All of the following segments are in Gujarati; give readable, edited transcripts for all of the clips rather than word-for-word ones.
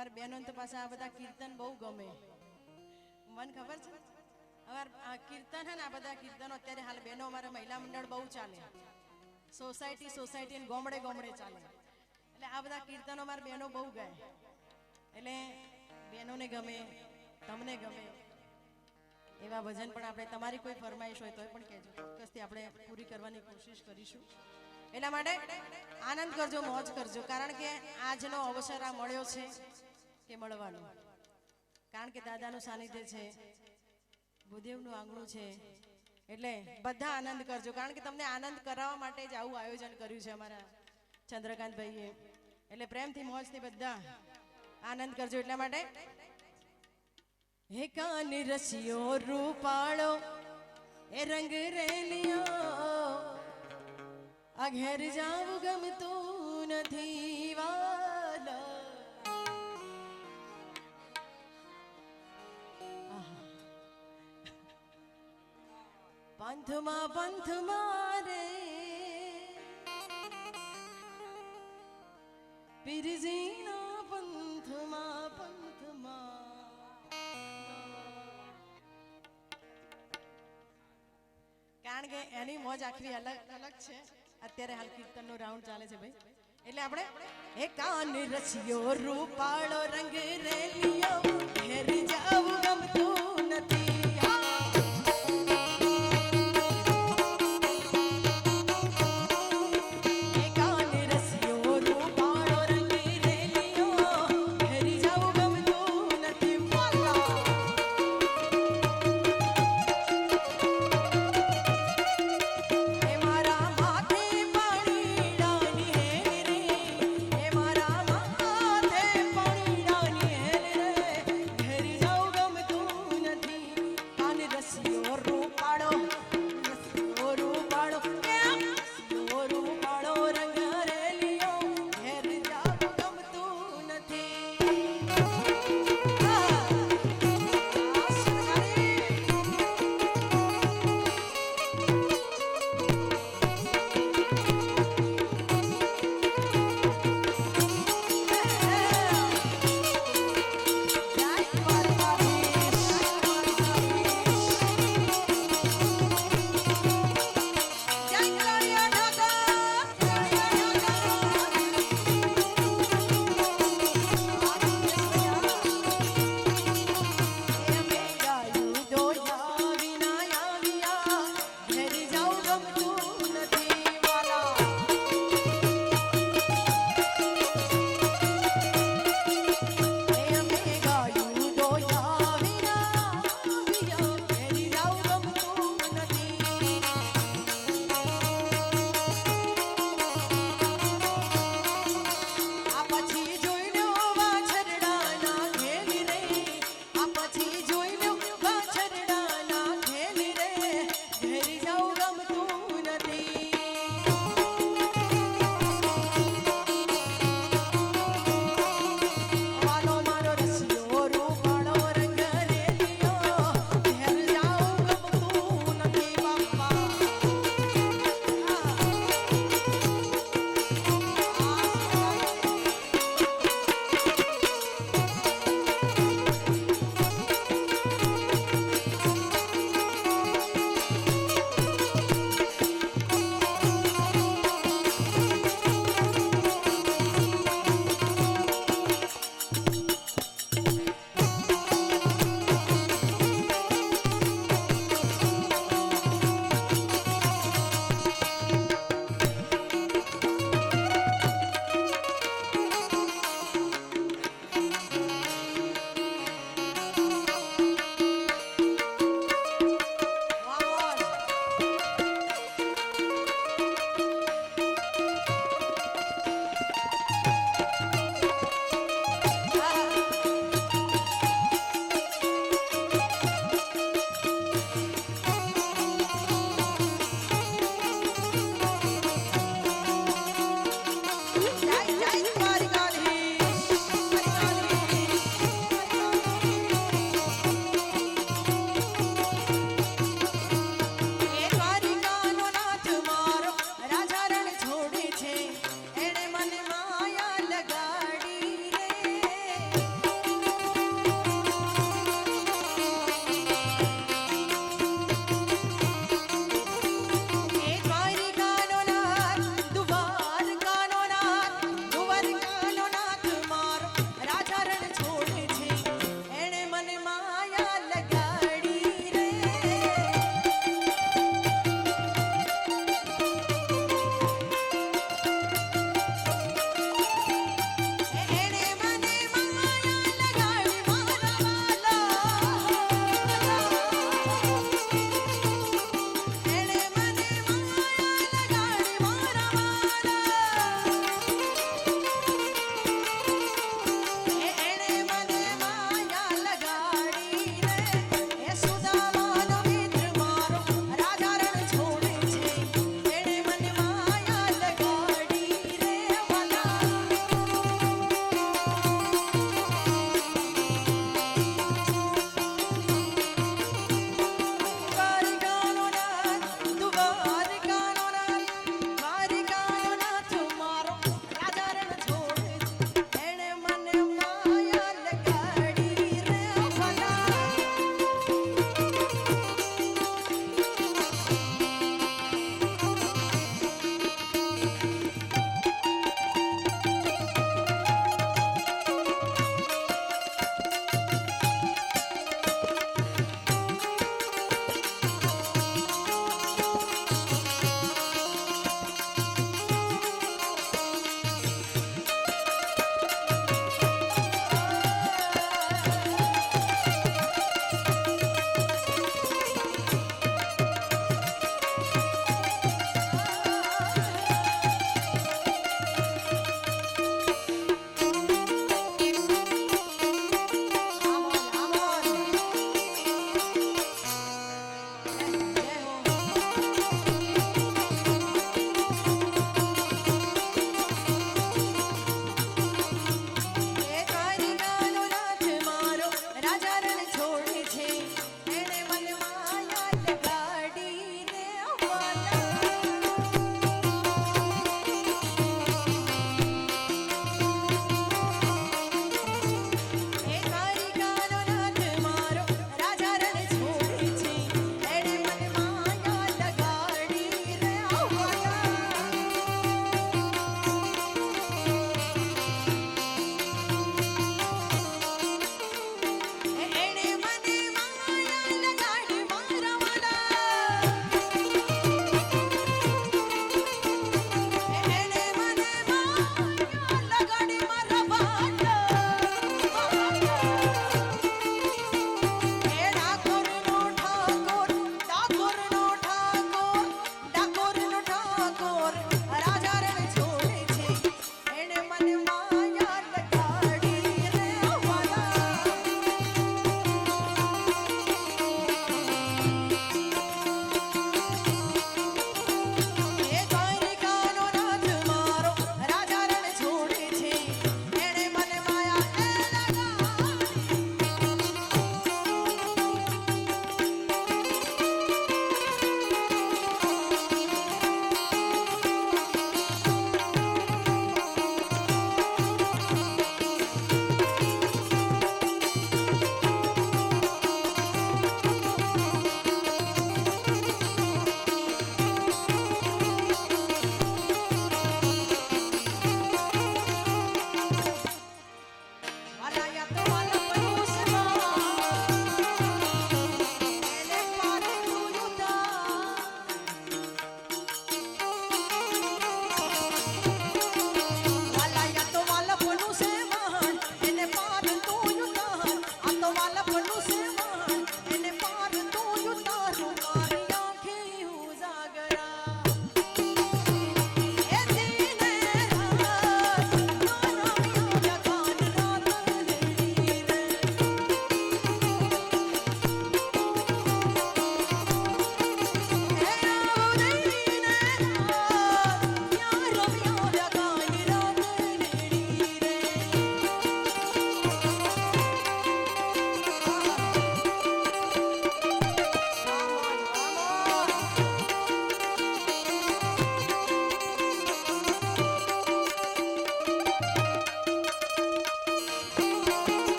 અમારી બહેનો તો પાછા આ બધા કીર્તન બહુ ગમે. મને ખબર છે અમારા કીર્તન હે ને, આ બધા કીર્તનો અત્યારે હાલ બહેનો અમારા મહિલા મંડળ બહુ ચાલે, સોસાયટી ગોમડે ગોમડે ચાલે. એટલે આ બધા કીર્તનો અમારા બહેનો બહુ ગાય. એટલે બહેનોને ગમે, તમને ગમે એવા ભજન પણ આપણે, તમારી કોઈ ફરમાઈશ હોય તો પણ કહેજો, ચોક્કસથી આપણે પૂરી કરવાની કોશિશ કરીશું. એટલા માટે આનંદ કરજો, મોજ કરજો, કારણ કે આજનો અવસર આ મળ્યો છે કે મળવાનો, કારણ કે દાદાનું સાનિધ્ય છે, ભૂદેવનું આંગણું છે. એટલે બધા આનંદ કરજો, કારણ કે તમને આનંદ કરાવવા માટે જ આવું આયોજન કર્યું છે અમારા ચંદ્રકાંતભાઈએ. એટલે પ્રેમથી મોજથી બધા આનંદ કરજો. એટલા માટે હે કાન રસિયો રૂપાળો એ રંગ રેલિયો, આ ઘેર જાવું ગમતું નથી વાલા. પંથમાં રે પીરજીના પંથમાં કારણ કે એની મોજ આખરી અલગ છે. અત્યારે હાલ કીર્તનનો રાઉન્ડ ચાલે છે ભાઈ. એટલે આપણે એ કાન રસિયો રૂપાળો રંગ રેલિયો, ઘેર જાવું ગમતું નથી.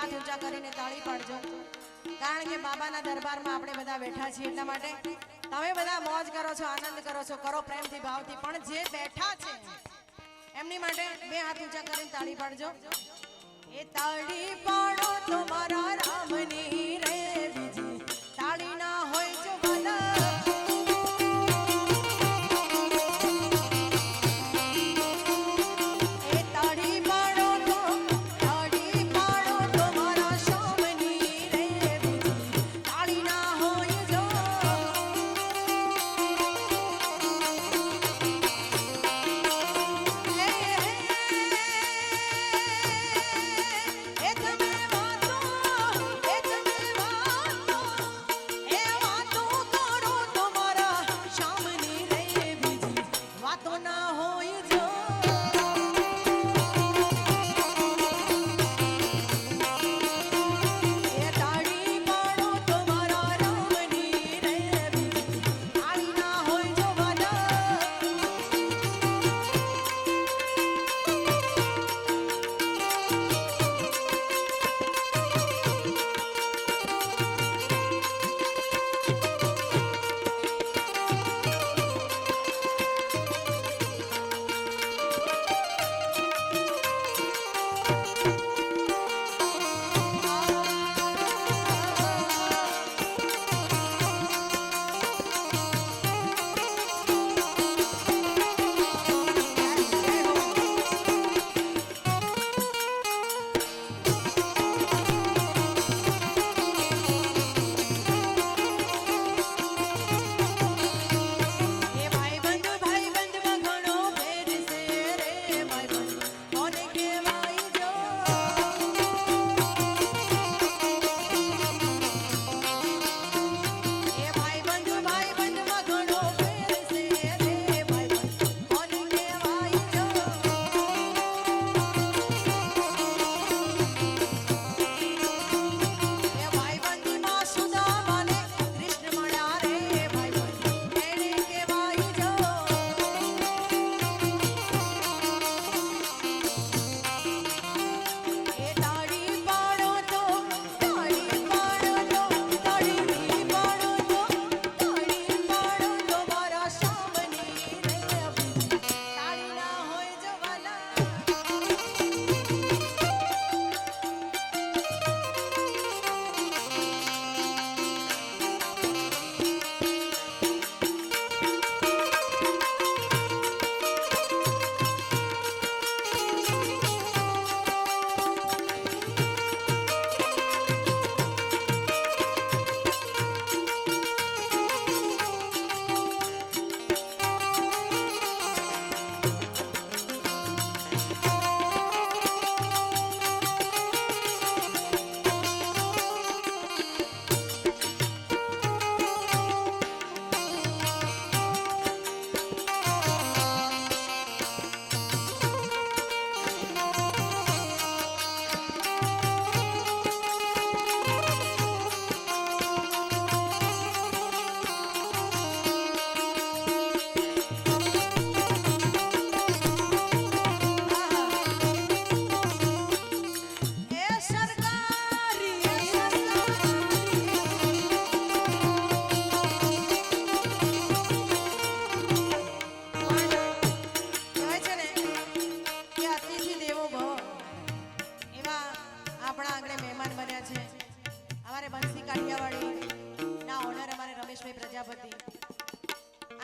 હાથ ઊંચા કરીને તાળી પાડજો, કારણ કે બાબાના દરબારમાં આપણે બધા બેઠા છીએ એટલા માટે. તમે બધા મોજ કરો છો, આનંદ કરો છો, કરો પ્રેમથી ભાવથી, પણ જે બેઠા છે એમની માટે બે હાથ ઊંચા કરીને તાળી પાડજો. એ તાળી પાડો તો મારા રામની રે, બીજી તાળી ના હોય જો ભલા.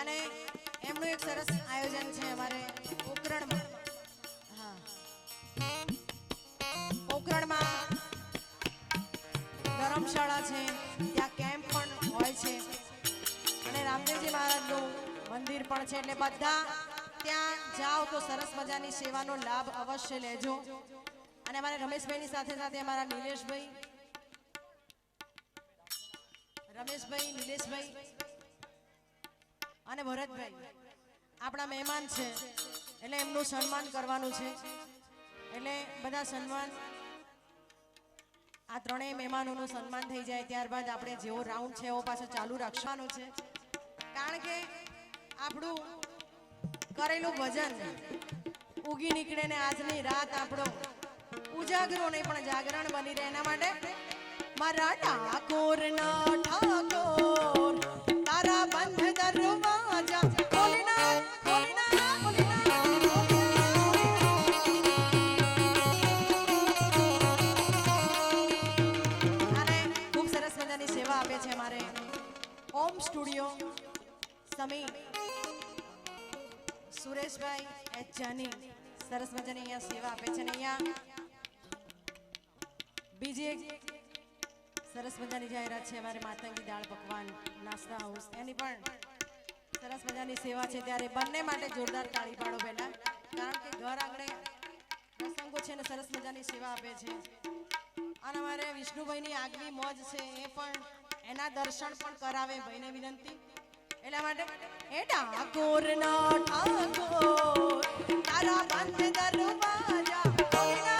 અને એમનું એક સરસ આયોજન છે અમારે પોકરણમાં. હા, પોકરણમાં ધર્મશાળા છે, ત્યાં કેમ્પ પણ હોય છે અને રામદેવજી મહારાજનું મંદિર પણ છે, એટલે બધા ત્યાં જાઓ તો સરસ મજાની સેવાનો લાભ અવશ્ય લેજો. અને અમારે રમેશભાઈની સાથે સાથે અમારા નિલેશભાઈ, રમેશભાઈ, નિલેશભાઈ અને ભરતભાઈ આપણા મહેમાન છે, એટલે એમનું સન્માન કરવાનું છે. એટલે બધા સન્માન, આ ત્રણેય મહેમાનોનું સન્માન થઈ જાય ત્યારબાદ આપણે જેવો રાઉન્ડ છે એવો પાછો ચાલુ રાખવાનું છે. કારણ કે આપણું કરેલું ભજન ઉગી નીકળે ને આજની રાત આપણો ઉજાગરો નહીં પણ જાગરણ બની રહે એના માટે મારા ઠાકોરના ઠાકોર તારા બંધ દરવાજા ખોલના ખોલના ખોલના અને ખૂબ સરસ મજાની સેવા આપે છે અમારે ઓમ સ્ટુડિયો સમી સુરેશભાઈ એચ જાની સરસ મજાની અહીંયા સેવા આપે છે અને અહીંયા બીજી એક સરસ મજાની જાહેરાત છે અમારે માતંગી દાળ પકવાન નાસ્તા હાઉસ એની પણ સરસ મજાની સેવા છે ત્યારે બંને માટે જોરદાર તાળી પાડો પહેલા કારણ કે ઘર આંગણે પ્રસંગો છે ને સરસ મજાની સેવા આપે છે અને અમારે વિષ્ણુભાઈની આગવી મોજ છે એ પણ એના દર્શન પણ કરાવે ભાઈને વિનંતી એટલા માટે એ ઠાકોરના ઠાકોર તારા બંધ દરવાજા ઠાકોર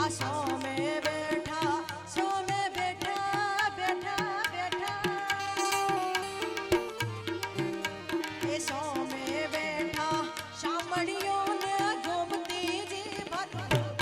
આ સો में बैठा सो में बैठा बैठा बैठा એ સો में बैठा શામળિયો ને ગોમતી જી ભર રાધે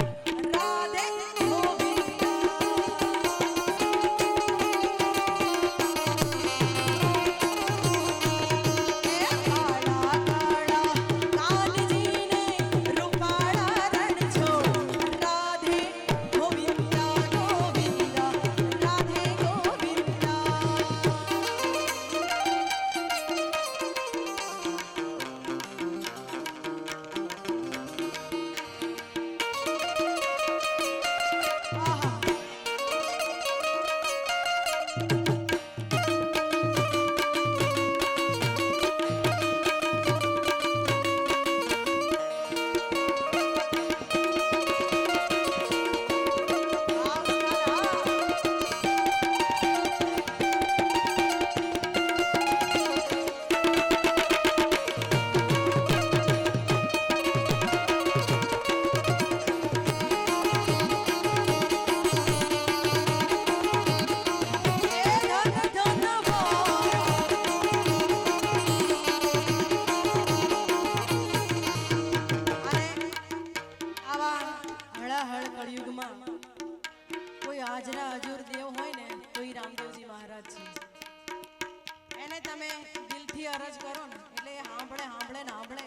અરજ કરો ને એટલે હાંભળે હાંભળે ને હાંભળે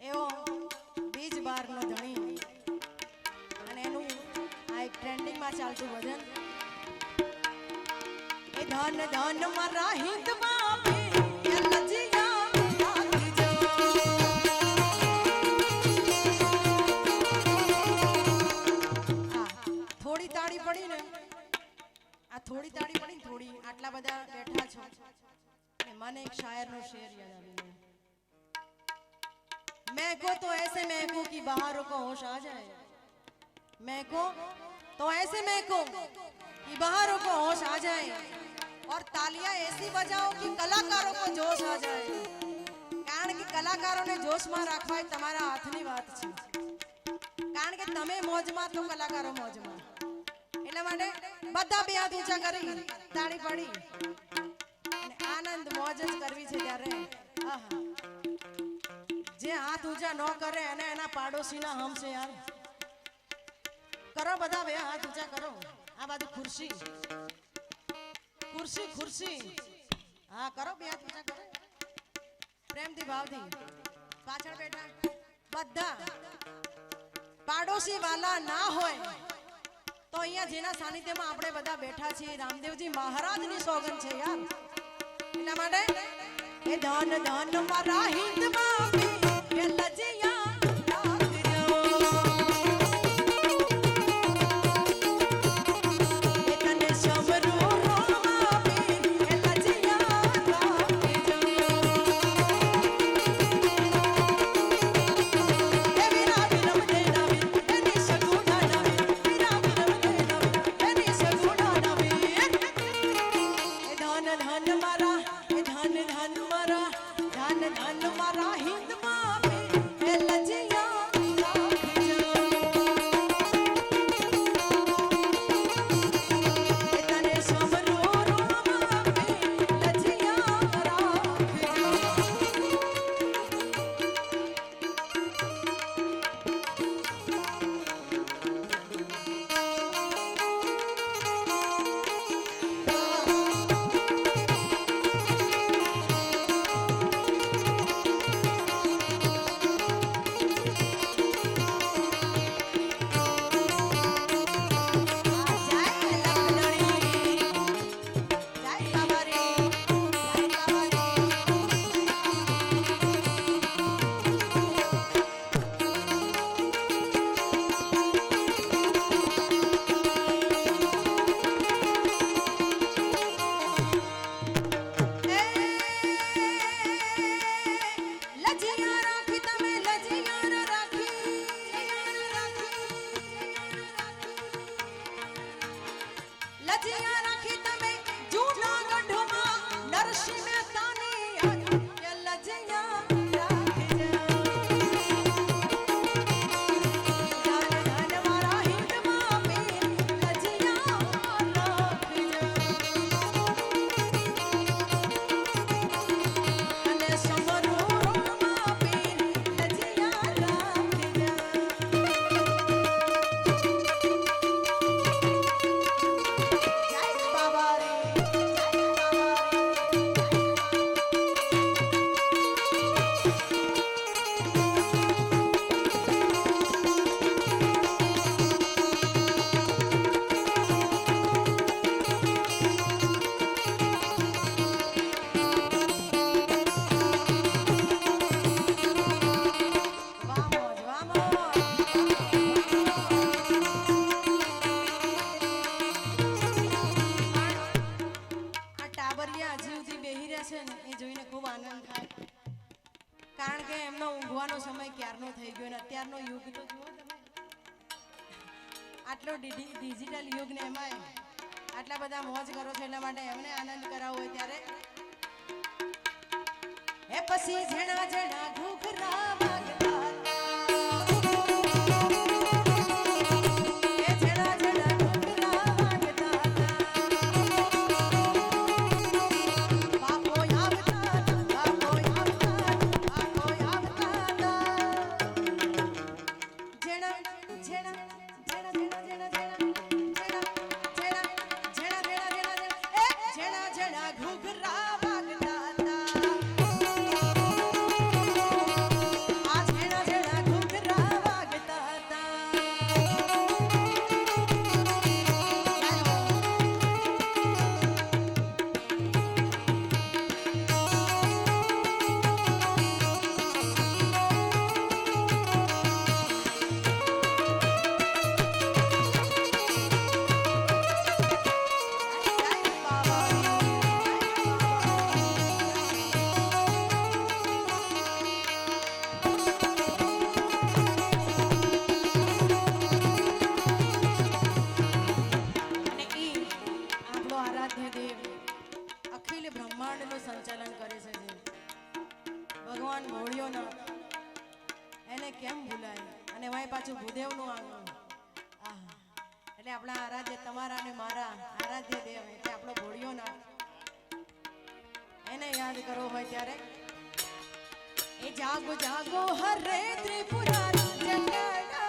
એવો બીજ બાર નો ધણી અને એનું આ એક ટ્રેન્ડિંગ માં ચાલતું ભજન એ ધન ધન મારા હિંદ માં થોડી તાળી પડી ને આ થોડી તાળી પડી થોડી આટલા બધા બેઠા છો મને एक शायर नो शेर याद आ गया मैं को तो ऐसे महको कि बाहरों को होश आ जाए मैं को तो ऐसे महको कि बाहरों को होश आ जाए और तालियां ऐसी बजाओ कि कलाकारों को जोश आ जाए कारण કે કલાકારોને જોશમાં રાખવા એ તમારા હાથની વાત છે કારણ કે તમે મોજમાં તો કલાકારો મોજમાં એટલા માટે બધા બે હાથ ઊંચા કરી તાળી પડી આનંદ મોજ જ કરવી છે ત્યારે આહા જે હાથ ઊંચા ન કરે અને એના પાડોશીના હમ છે યાર કરો બધા બે હાથ ઊંચા કરો આ બાજુ ખુરશી ખુરશી ખુરશી હા કરો બે હાથ ઊંચા કરો પ્રેમથી ભાવથી પાછળ બેઠા બધા પાડોશી વાલા ના હોય તો અહીંયા જેના સાનિધ્યમાં આપણે બધા બેઠા છીએ રામદેવજી મહારાજની સોગંદ છે યાર એટલા માટે એ ધન ધન મારા હિંદમાં કે લજિયા રાખજો એ તને સમરો રોમા કે લજિયા રાખજો એ વીરા વિરમ દે નવી એની સગુણા નવી વીરા વિરમ દે નવી એની સગુણા નવી એ ધન ધન મારા ધન ધન મારા હિંદમાં એ લજિયા રાખજો એ તને સમરો રોમા લજિયા રાખજો મારા હિંદ જોવાનો સમય ક્યારનો થઈ ગયો અને અત્યારનો યુગ તો જુઓ તમે, આટલો ડિજિટલ યુગ ને એમાંય આટલા બધા મોજ કરો છો, એટલા માટે એમને આનંદ કરાવવો હોય ત્યારે એ પછી ઝેણા ઝેણા ઘૂઘરા વાગતા સંચાલન કરે છે ભગવાન ભોળિયોનાથ, એને કેમ ભૂલાય? અને વાય પાછું ભૂદેવનું આંગણ, એટલે આપણા આરાધ્ય તમારા અને મારા આરાધ્ય દેવ એટલે આપણો ભોળિયોનાથ, એને યાદ કરવો હોય ત્યારે એ જાગો જાગો હરે ત્રિપુરારી જટાડા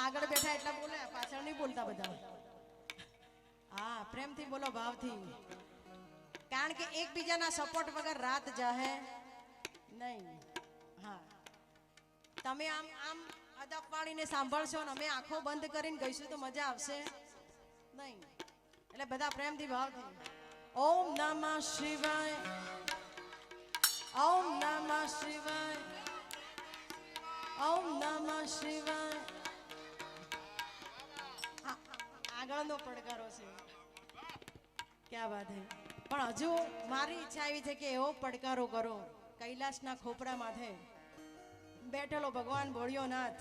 આગળ બેઠા એટલા બોલે, પાછળ નહીં બોલતા બધા. હા, પ્રેમથી બોલો, ભાવથી, કારણ કે એકબીજાના સપોર્ટ વગર રાત જાહે નહીં. હા, તમે આમ આમ અદબ વાળીને સાંભળશો ને અમે આંખો બંધ કરીને ગઈશું તો મજા આવશે નહીં. એટલે બધા પ્રેમથી ભાવથી ઓમ નમઃ શિવાય, ઓમ નમઃ શિવાય, ઓમ નમઃ શિવાય. આગળનો પડકારો છે, ક્યાં વાત હે. પણ હજુ મારી ઈચ્છા એવી છે કે એવો પડકારો કરો કૈલાસના ખોપરા માથે બેઠેલો ભગવાન ભોળિયોનાથ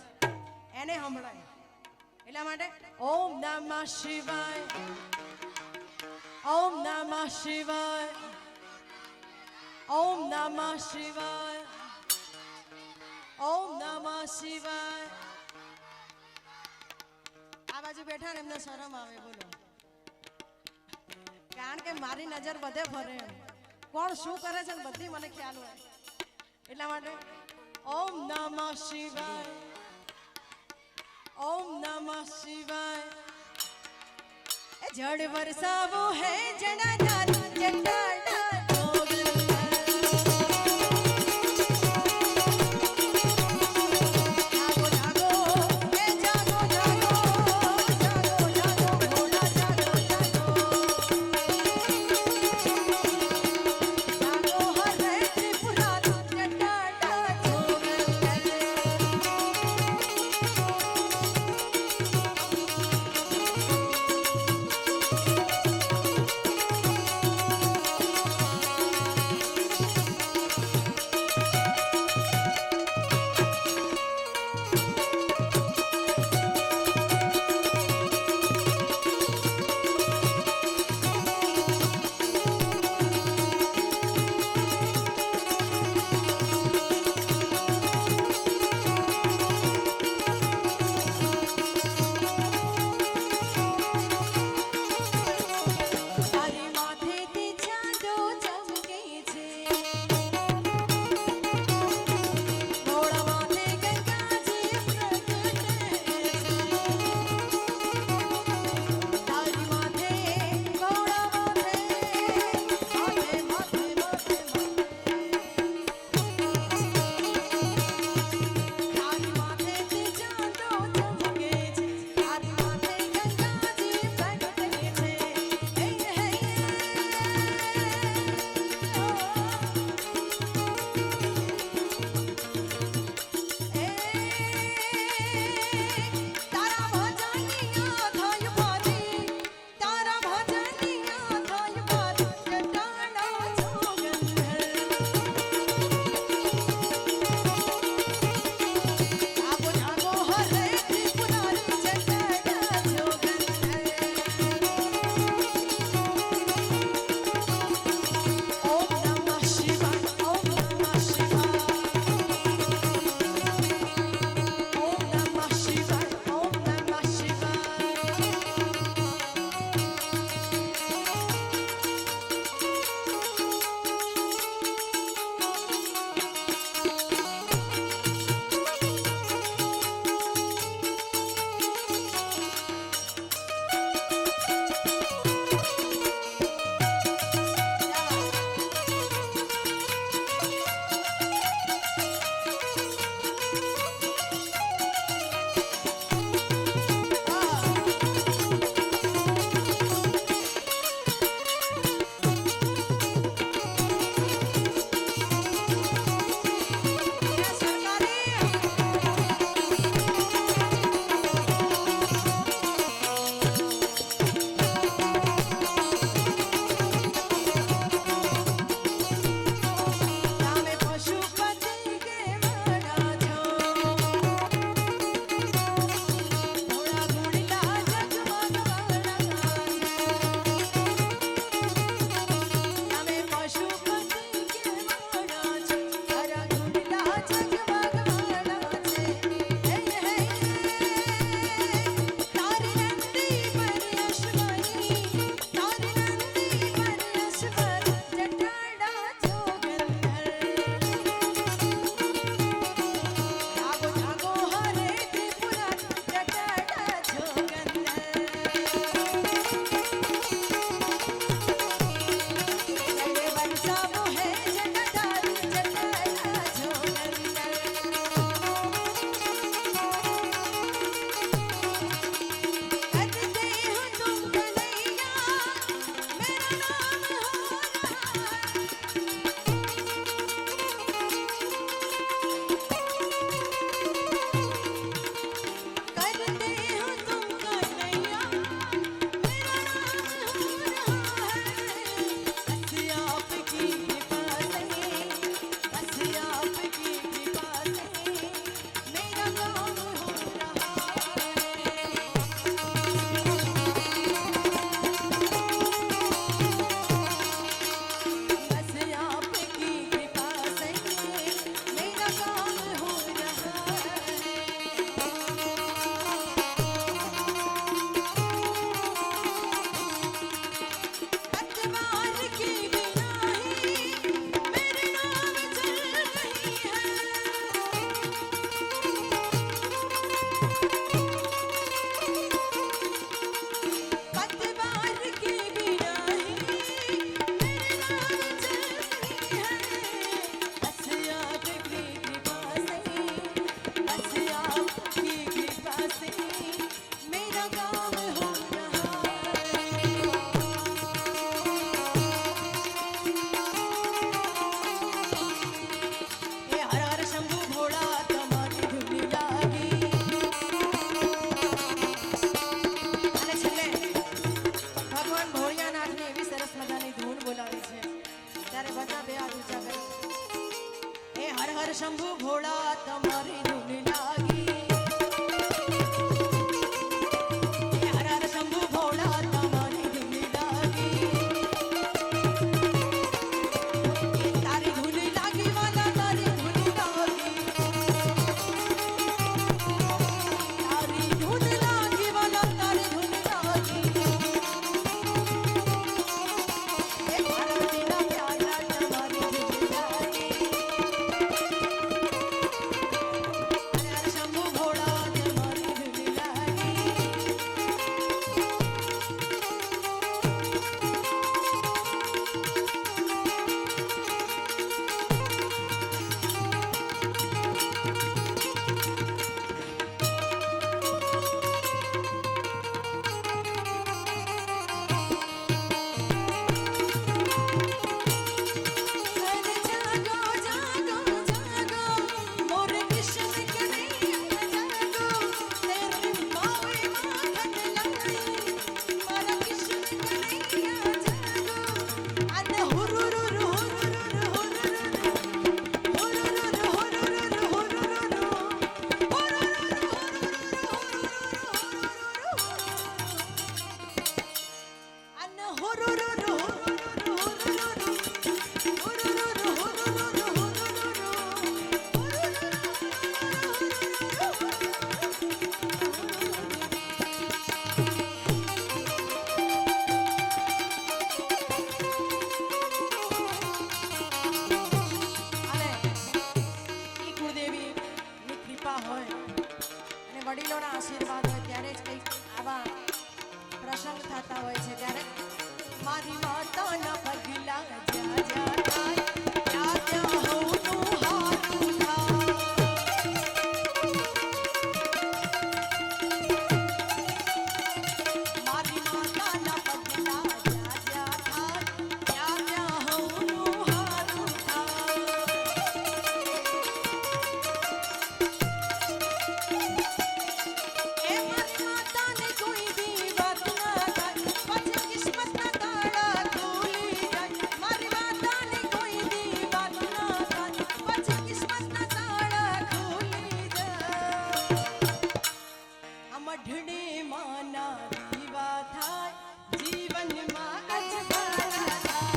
એને સંભળાય. એટલા માટે ઓમ નમઃ શિવાય, ઓમ નમઃ શિવાય, ઓમ નમઃ શિવાય, ઓમ નમઃ શિવાય. આ બાજુ બેઠા ને એમને શરમ આવે, બોલો, કારણ કે મારી નજર બધે ફરે, કોણ શું કરે છે ને બધી મને ખ્યાલ હોય. એટલા માટે ઓમ નમઃ શિવાય, ઓમ નમઃ શિવાય. જળ વરસાવો હે જનાધાર જટાડા બધા બે હાથ ઊંચા કરો. એ હર હર શંભુ ભોળા તમારી ધૂન લાગી. એ હર હર શંભુ ભોળા તમારી ધૂન લાગી. એ તારી ધૂન લાગી વાલા તારી ધૂન લાગી. તારી ધૂન લાગી વાલા તારી ધૂન લાગી. એ પાર્વતીના પ્યારા તમારી ધૂન લાગી. શંભુ ભોળા તમારી ધૂન લાગી. અરે જાગો જાગો જાગો મોર કિશન કનૈયા જાગો. તેરી માવે માખન લાઈ મારા કિશન કનૈયા જાગો. અને હુરુરુરુ હુરુરુરુ હુરુરુરુ હુરુરુરુ હુરુરુરુ હુરુરુરુ અને હુરુરુરુ હુરુરુરુ વડીલોના આશીર્વાદ હોય ત્યારે જ કંઈક આવા પ્રસંગ થતા હોય છે. ત્યારે મારી માતાના પગલા જ્યાં જ્યાં થાય ત્યાં ત્યાં હવનું હારું થાય. મારી માતાના પગલા જ્યાં જ્યાં થાય ત્યાં ત્યાં હવનું હારું થાય. એ મારી માતાને કોઈ દી વાત ના થાય પછી કિસ્મતના તાળા ખુલી જાય. મારી માતાને કોઈ દી વાત ના થાય પછી કિસ્મતના તાળા ખુલી જાય. આ મઢડી માના દીવા થાય જીવનમાં અજવાળા થાય.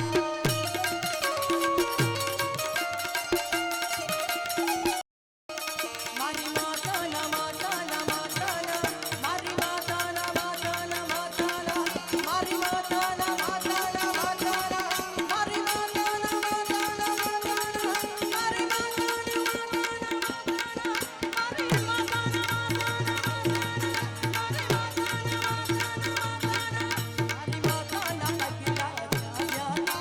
મારી માતાના માતાના માતાના મારી માતાના માતાના માતાના મારી માતાના માતાના માતાના મારી માતાના માતાના માતાના મારી માતાના પગલા જ્યાં જ્યાં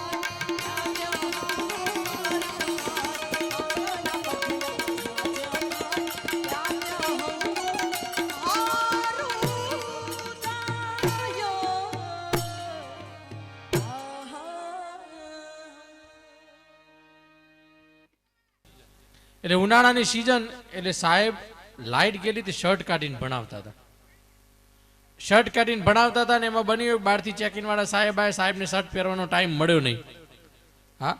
એટલે ઉનાળાની સીઝન એટલે સાહેબ લાઈટ ગયેલી તે શર્ટ કાઢીને ભણાવતા હતા. શર્ટ કાઢીને ભણાવતા હતા ને એમાં બન્યું બહારથી ચેકિંગ વાળા સાહેબ આયા, સાહેબને શર્ટ પહેરવાનો ટાઈમ મળ્યો નહીં. હા,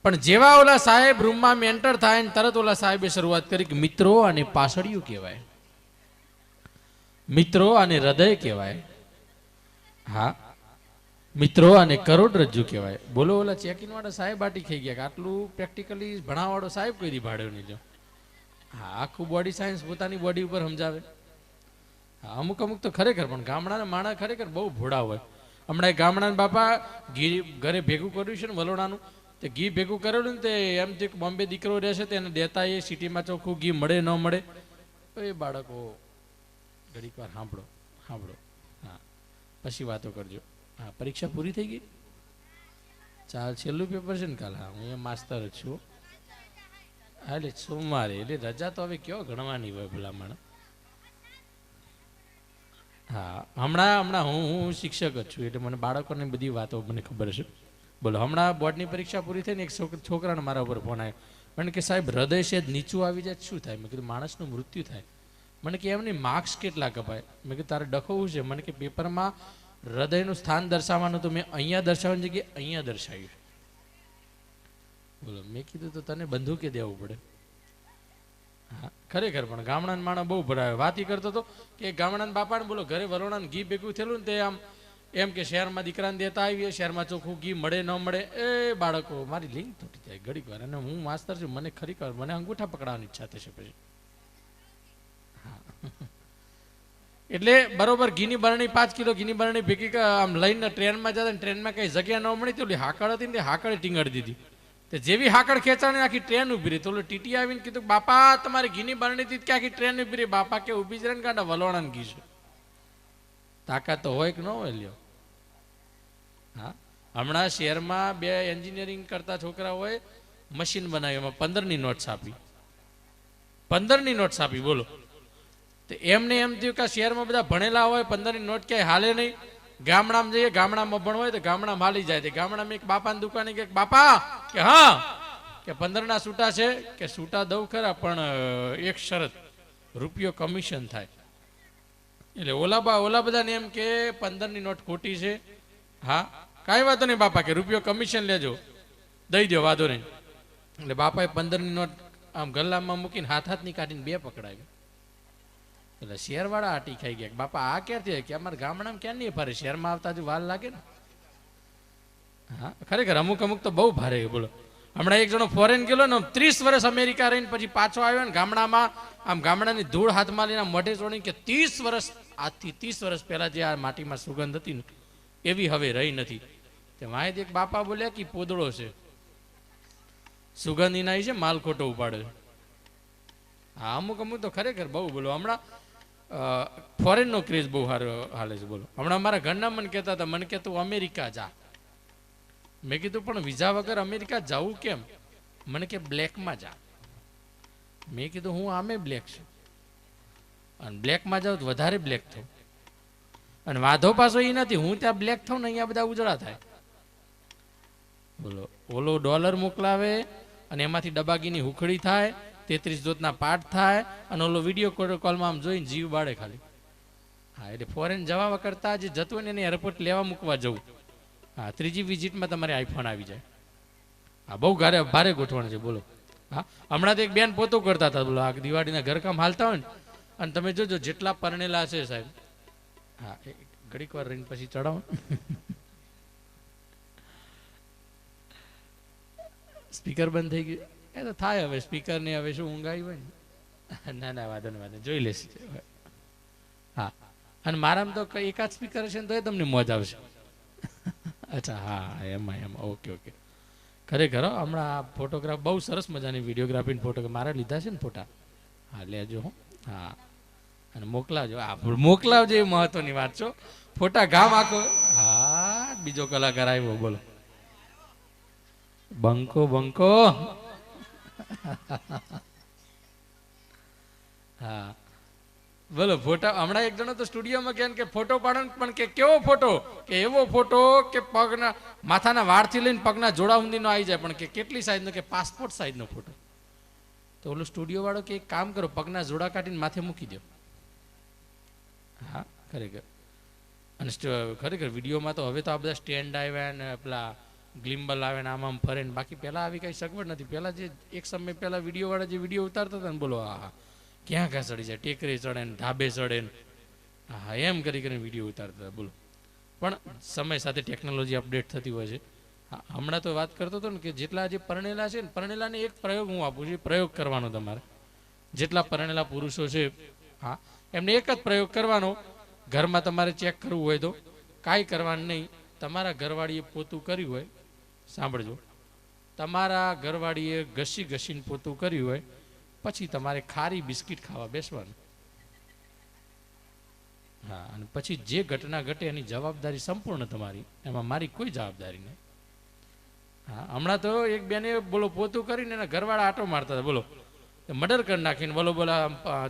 પણ જેવા ઓલા સાહેબ રૂમમાં એન્ટર થાય ને તરત ઓલા સાહેબે શરૂઆત કરી કે મિત્રો અને પાછળિયું કહેવાય, મિત્રો અને હૃદય કહેવાય, હા મિત્રો અને કરોડરજ્જુ કહેવાય. બોલો ઓલા ચેકિંગ વાળા સાહેબ આટી ખાઈ ગયા કે આટલું પ્રેક્ટિકલી ભણાવવાળો સાહેબ કોઈ દી ભાડ્યો નહીં જો. હા, આખું બોડી સાયન્સ પોતાની બોડી ઉપર સમજાવે. હા, અમુક અમુક તો ખરેખર પણ ગામડાના માણસ ખરેખર બહુ ભોળા હોય. હમણાં એક ગામડાના બાપા ઘી ઘરે ભેગું કર્યું છે ને વલોણાનું, તે ઘી ભેગું કરેલું ને તે એમ જે બોમ્બે દીકરો રહેશે તેને દેતા એ સિટીમાં ચોખ્ખું ઘી મળે ન મળે. એ બાળકો ઘડીક વાર સાંભળો સાંભળો, હા પછી વાતો કરજો. હા, પરીક્ષા પૂરી થઈ ગઈ? ચાલ, છેલ્લું પેપર છે ને કાલ? હા, હું અહીંયા માસ્તર જ છું. હા, એટલે સોમવારે એટલે રજા તો હવે કયો ગણવાની હોય ભલામણ. હા, હમણાં હું શિક્ષક જ છું એટલે મને બાળકોની બધી વાતો મને ખબર છે. બોલો, હમણાં બોર્ડની પરીક્ષા પૂરી થઈને એક છોકરાને મારા ઉપર ફોન આવ્યો. મને કે સાહેબ હૃદય છે નીચું આવી જાય શું થાય? મેં કીધું માણસનું મૃત્યુ થાય. મને કે એમની માર્ક્સ કેટલા કપાય? મેં કીધું તારે ડખવું છે. મને કે પેપરમાં હૃદયનું સ્થાન દર્શાવવાનું તો મેં અહીંયા દર્શાવવાની જગ્યાએ અહીંયા દર્શાવ્યું. બોલો મેં કીધું તો તને બંદૂકે દેવું પડે. હા ખરેખર પણ ગામડાના માણસ બહુ ભરાવે. વાત ઈ કરતો હતો કે ગામડાના બાપાને બોલો ઘરે વરોણાનું ઘી ભેગું થયેલું ને તે આમ એમ કે શહેરમાં દીકરાને દેતા આવીએ, શહેરમાં ચોખ્ખું ઘી મળે ન મળે. એ બાળકો મારી લિંક તૂટી જાય ઘડીક વાર. અને હું માસ્તર છું, મને ખરેખર મને અંગૂઠા પકડાવાની ઈચ્છા થશે પછી. હા એટલે બરોબર ઘીની બરણી 5 કિલો ઘીની બરણી ભેગી આમ લઈને ટ્રેનમાં જતા ને ટ્રેનમાં કઈ જગ્યા ન મળી તો ઓલી હાકળ હતી ને હાકળે ટીંગાડી દીધી. તે જેવી હાકળ ખેંચાણી આખી ટ્રેન ઉભી રહી. તો ઓલો ટીટી આવીને કીધું બાપા તમારી ઘીની બરણી થી કે આખી ટ્રેન ઉભી રહી. બાપા કે ઉભી જ રહે ને કાંટા વલોણાને ઘી છે. તાકાત તો હોય કે ન હોય લ્યો. હા હમણાં શહેરમાં 2 એન્જિનિયરિંગ કરતા છોકરાઓએ મશીન બનાવ્યું, એમાં 15ની નોટ છાપી. 15ની નોટ છાપી બોલો. તો એમને એમ થયું કે શહેરમાં બધા ભણેલા હોય, 15ની નોટ ક્યાંય હાલે નહીં. ગામડામાં જઈએ, ગામડામાં ભણ હોય તો ગામડામાં હાલી જાય. ગામડામાં એક બાપાની દુકાને કે બાપા કે હા કે 15ના છૂટા છે કે છૂટા દઉં ખરા પણ એક શરત, રૂપિયો કમિશન થાય. એટલે ઓલા બધાને એમ કે 15ની નોટ ખોટી છે. હા કાંઈ વાંધો નહીં બાપા કે રૂપિયો કમિશન લેજો, દઈ દો વાંધો નહીં. એટલે બાપાએ 15ની નોટ આમ ગલ્લામાં મૂકીને હાથની કાઢીને 2 પકડાવી. એટલે શહેરવાળા આટી ખાઈ ગયા. બાપા આ ક્યાંથી કે અમારા ગામડામાં ક્યાં નહીં ફરે, શહેરમાં આવતા જ વાર લાગે ને. હા ખરેખર અમુક તો બહુ ભારે બોલો. હમણાં એક જણો ફોરેન ગયેલો ને 30 વર્ષ અમેરિકા રહીને પછી પાછો આવ્યો ને ગામડામાં આમ ગામડાની ધૂળ હાથમાં લઈને મોઢે ચોડીને કે 30 વર્ષ આજથી 30 વર્ષ પહેલા જે આ માટીમાં સુગંધ હતી ને એવી હવે રહી નથી. તે વાંહે એક બાપા બોલ્યા કે પોદળો છે, સુગંધી નાઈ છે, માલ ખોટો ઉપાડે. હા અમુક તો ખરેખર બહુ બોલો. હમણાં ફોરેનનો ક્રેઝ બહુ સારો હાલે છે બોલો. હમણાં મારા ઘરના મને કહેતા હતા, મને કે તું અમેરિકા જા. મેં કીધું પણ વિઝા વગર અમેરિકા જવું કેમ? મને કે બ્લેકમાં જા. મેં કીધું હું આમે બ્લેક છું અને બ્લેકમાં જાઉં તો વધારે બ્લેક થયું. અને વાંધો પાછો એ નથી હું ત્યાં બ્લેક થાઉં ને અહીંયા બધા ઉજળા થાય બોલો. ઓલો ડોલર મોકલાવે અને એમાંથી ડબાગીની હુખડી થાય, 33 જોતના પાઠ થાય અને ઓલો વિડીયો કોલમાં આમ જોઈને જીવ બાળે ખાલી. હા એટલે ફોરેન જવા કરતા જે જતું હોય ને એને એરપોર્ટ લેવા મૂકવા જવું. હા 3જી વિઝિટમાં તમારે આઈફોન આવી જાય. હા બહુ ભારે ગોઠવણ છે બોલો. હા હમણાં તો એક બેન પોતું કરતા હતા બોલો. આ દિવાળીના ઘરકામ હાલતા હોય ને અને તમે જોજો જેટલા પરણેલા છે સાહેબ. હા ઘડીક વાર રહીને પછી ચડાવો. સ્પીકર બંધ થઈ ગયું એ તો થાય હવે. સ્પીકર ને હવે શું ઊંઘ આવી હોય ને. ના વાંધો જોઈ લેશે. હા અને મારામાં તો એકાદ સ્પીકર છે ને તો તમને મોજ આવશે. અચ્છા હા એમાં ઓકે ખરેખર હમણાં આ ફોટોગ્રાફ બહુ સરસ મજાની વિડીયોગ્રાફી ફોટો મારા લીધા છે ને ફોટા. હા લેજો હો. હા અને મોકલાવજો. મોકલાવજો એ મહત્વની વાત છો. ફોટા ગામ આખો. હા બીજો કલાકાર આવ્યો બોલો. બંકો હા બોલો. ફોટા હમણાં એક જણો તો સ્ટુડિયોમાં કે ફોટો પાડો પણ કે કેવો ફોટો કે એવો ફોટો કે પગના માથાના વાળથી લઈને પગના જોડા સુધીનો આવી જાય. પણ કે કેટલી સાઈઝનો કે પાસપોર્ટ સાઈઝનો ફોટો. તો ઓલો સ્ટુડિયો વાળો કે એક કામ કરો પગના જોડા કાઢીને માથે મૂકી દો. હા ખરેખર. અને ખરેખર વિડીયોમાં તો હવે તો આ બધા સ્ટેન્ડ આવ્યા ને પેલા ગ્લિમ્બલ આવે ને આમ ફરે ને. બાકી પહેલાં આવી કંઈ સગવડ નથી. પહેલાં જે એક સમય પહેલાં વિડીયોવાળા જે વિડીયો ઉતારતા હતા ને બોલો હા ક્યાં ચડી જાય, ટેકરે ચડે ને ધાબે ચડે ને. હા એમ કરીને વિડીયો ઉતારતા હતા બોલો. પણ સમય સાથે ટેકનોલોજી અપડેટ થતી હોય છે. હા હમણાં તો વાત કરતો હતો ને કે જેટલા જે પરણેલા છે ને પરણેલાને એક પ્રયોગ હું આપું છું. પ્રયોગ કરવાનો તમારે જેટલા પરણેલા પુરુષો છે હા એમને એક જ પ્રયોગ કરવાનો. ઘરમાં તમારે ચેક કરવું હોય તો કાંઈ કરવાનું નહીં. તમારા ઘરવાળીએ પોતું કર્યું હોય, સાંભળજો, તમારા ઘરવાળીએ ઘસીને પોતું કર્યું હોય પછી તમારે ખારી બિસ્કિટ ખાવા બેસવાનું. હા અને પછી જે ઘટના ઘટે એની જવાબદારી સંપૂર્ણ તમારી, એમાં મારી કોઈ જવાબદારી નહીં. હા હમણાં તો એક બેને બોલો પોતું કરીને એના ઘરવાળા આટો મારતા હતા બોલો. મર્ડર કરી નાખીને બોલો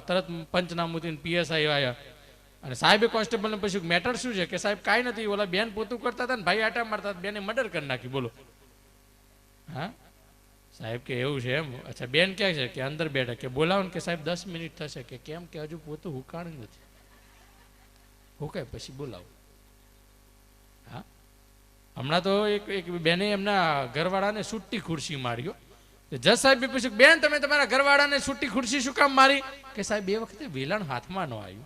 તરત પંચનામું થઈને PSI આવ્યા અને સાહેબે કોન્સ્ટેબલને પૂછ્યું મેટર શું છે કે સાહેબ કાંઈ નથી, ઓલા બેન પોતું કરતા હતા ને ભાઈ આટા મારતા હતા, બેને મર્ડર કરી નાખી બોલો. હા સાહેબ કે એવું છે એમ. અચ્છા બેન ક્યાં છે કે અંદર બેઠા. કે બોલાવો ને કે સાહેબ 10 મિનિટ થશે. કે કેમ કે હજુ પોતું હુકાણું નથી. હુકાય પછી બોલાવો. હા હમણાં તો એક બેને એમના ઘરવાળાને સુટ્ટી ખુરશી માર્યો જજ સાહેબે પૂછ્યું બેન તમે તમારા ઘરવાળાને છૂટી ખુરશી શું કામ મારી કે સાહેબ બે વખતે વેલણ હાથમાં ન આવ્યું,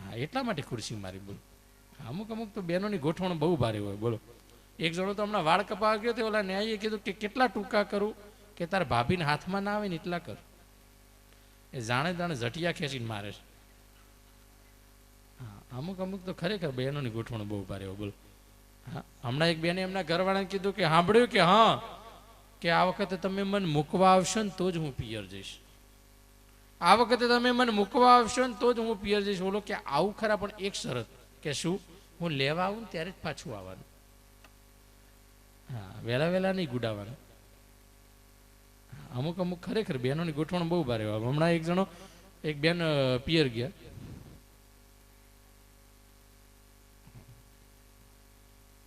હા એટલા માટે ખુરશી મારી. બોલો અમુક અમુક તો બહેનોની ગોઠવણ બહુ ભારે હોય. બોલો એક જણો તો હમણાં વાળ કપાવા ગયો તો ઓલા ન્યાયે કીધું કે કેટલા ટૂંકા કરું કે તારા ભાભીને હાથમાં ના આવે ને એટલા કર. એ જાણે જાણે ઝટિયા ખેંચીને મારે છે. હા અમુક અમુક તો ખરેખર બહેનોની ગોઠવણ બહુ ભારે હોય. બોલો હા હમણાં એક બેને એમના ઘરવાળાને કીધું કે સાંભળ્યું કે હા કે આ વખતે તમે મને મૂકવા આવશો ને તો જ હું પિયર જઈશ, આ વખતે તમે મને મૂકવા આવશો ને તો જ હું પિયર જઈશ. બોલો કે આવું ખરા પણ એક શરત કે શું હું લેવા આવું ને ત્યારે જ પાછું આવવાનું, હા વહેલા વહેલા નહીં ગુડાવાનું. અમુક અમુક ખરેખર બહેનોની ગોઠવણ બહુ ભારે હોય. હમણાં એક જણો એક બેન પિયર ગયા,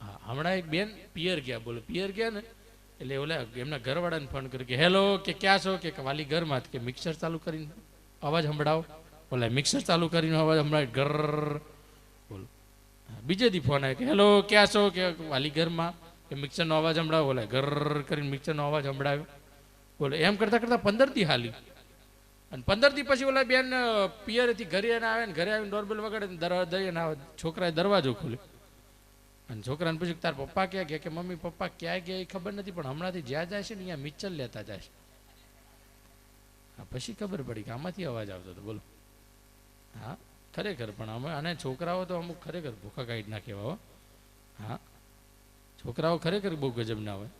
હા હમણાં એક બેન પિયર ગયા. બોલો પિયર ગયા ને એટલે ઓલા એમના ઘરવાળાને ફોન કર્યો કે હેલો કે ક્યાં છો કે વાલી ઘરમાં કે મિક્સર ચાલુ કરીને અવાજ સંભળાવો. ઓલા મિક્સર ચાલુ કરીને અવાજ સંભળાય ઘર. બોલો બીજે દી ફોન આવ્યો કે હેલો ક્યાં છો કે વાલી ઘરમાં કે મિક્સરનો અવાજ સંભળાવો. ઓલા ઘર કરીને મિક્સરનો અવાજ સંભળાવ્યો. બોલો એમ કરતા કરતા 15 દી હાલી અને 15 દી પછી ઓલા બેન પિયરેથી ઘરે આવે ને ઘરે આવીને ડોરબેલ વગાડે છોકરાએ દરવાજો ખોલ્યો અને છોકરાને પૂછ્યું તાર પપ્પા ક્યાં ગયા કે મમ્મી પપ્પા ક્યાં ગયા એ ખબર નથી પણ હમણાંથી જ્યાં જાય છે ને અહીંયા મિક્સર લેતા જાય છે. હા પછી ખબર પડી કે આમાંથી અવાજ આવતો હતો. બોલો હા ખરેખર પણ અમે અને છોકરાઓ તો અમુક ખરેખર ભૂખા કાઢી નાખ્યા હો. હા છોકરાઓ ખરેખર બહુ ગજબના હોય.